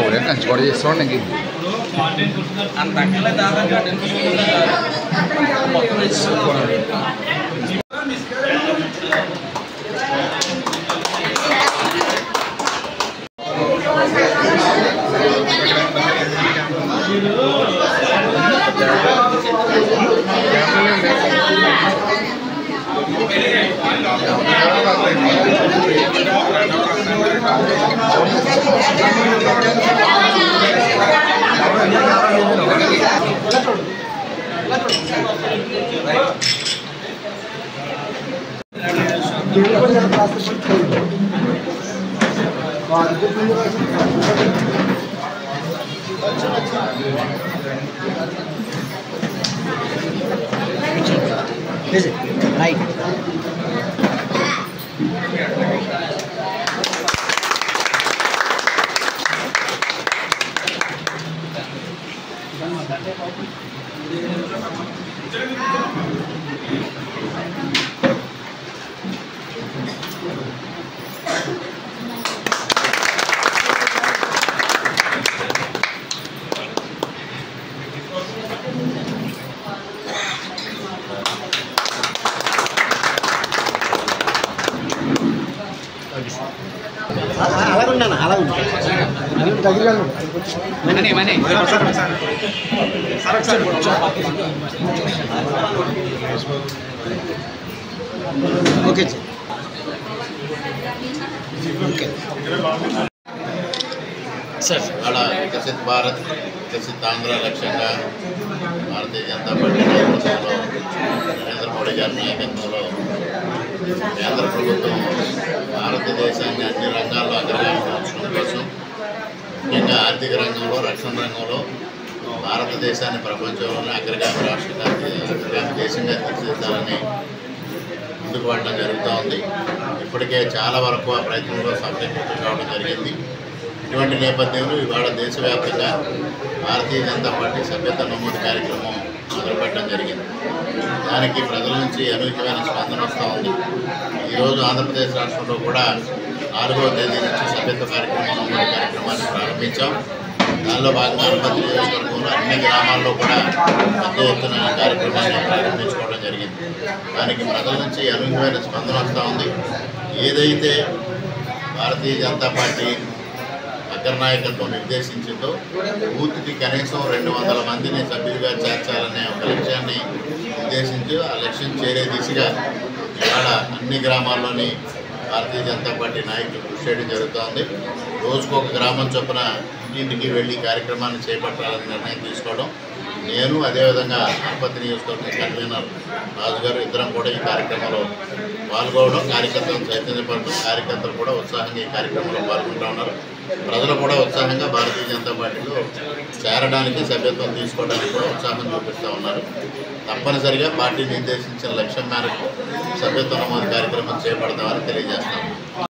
udah kan sekolah di sono lagi. Antaknya dapat dan right. Okay. Sir अला विकसित भारत विकसित Andhra लक्ष्యంగా Bharatiya Janata party నేతృత్వంలో నరేంద్ర మోడీ గారి నాయకత్వంలో కేంద్ర ప్రభుత్వం భారతదేశాన్ని అన్ని రంగాల్లో అగ్రగామి మార్చడం కోసం ముఖ్యంగా ఆర్థిక రంగంలో రక్షణ రంగంలో భారతదేశాన్ని ప్రపంచంలోనే అగ్రగామి రాష్ట్రంగా అగ్రగామి దేశంగా తీర్చిదిద్దాలని ముందుకు వెళ్ళడం జరుగుతూ ఉంది. ఇప్పటికే చాలా వరకు ఆ ప్రయత్నంలో సఫలీకృతం కావడం జరిగింది. ఇటువంటి నేపథ్యంలో ఇవాళ దేశవ్యాప్తంగా భారతీయ జనతా పార్టీ సభ్యత్వ నమోదు కార్యక్రమం మొదలుపెట్టడం జరిగింది. దానికి ప్రజల నుంచి అనూహ్యమైన స్పందన వస్తూ ఉంది. ఈరోజు ఆంధ్రప్రదేశ్ రాష్ట్రంలో కూడా 4వ తేదీ నుంచి సభ్యత్వ కార్యక్రమం నమోదు కార్యక్రమాన్ని ప్రారంభించాం. దానిలో భాగంగా అనుమతి నియోజకవర్గంలో అన్ని గ్రామాల్లో కూడా పెద్ద ఎత్తున ఈ కార్యక్రమాన్ని ప్రారంభించుకోవడం జరిగింది. దానికి ప్రజల నుంచి అనూహ్యమైన స్పందన వస్తూ ఉంది. ఏదైతే భారతీయ జనతా పార్టీ అగ్రనాయకత్వం నిర్దేశించిందో బూత్కి కనీసం 200 మందిని సభ్యులుగా చేర్చాలనే ఒక లక్ష్యాన్ని నిర్దేశించి ఆ లక్ష్యం చేరే దిశగా ఇవాళ అన్ని గ్రామాల్లోని భారతీయ జనతా పార్టీ నాయకులు కృషి చేయడం జరుగుతోంది. రోజుకు ఒక గ్రామం చొప్పున ఇంటింటికి వెళ్ళి కార్యక్రమాన్ని చేపట్టాలని నిర్ణయం తీసుకోవడం, నేను అదేవిధంగా అనుమతి నియోజకవర్గం కన్వీనర్ రాజు గారు ఇద్దరం కూడా ఈ కార్యక్రమంలో పాల్గొనడం, కార్యకర్తలను చైతన్యపరచడం, కార్యకర్తలు కూడా ఉత్సాహంగా ఈ కార్యక్రమంలో పాల్గొంటూ ఉన్నారు. ప్రజలు కూడా ఉత్సాహంగా భారతీయ జనతా పార్టీలో చేరడానికి, సభ్యత్వం తీసుకోవడానికి కూడా ఉత్సాహం చూపిస్తూ ఉన్నారు. తప్పనిసరిగా పార్టీ నిర్దేశించిన లక్ష్యం మేరకు సభ్యత్వ నమోదు కార్యక్రమం చేపడతామని తెలియజేస్తాము.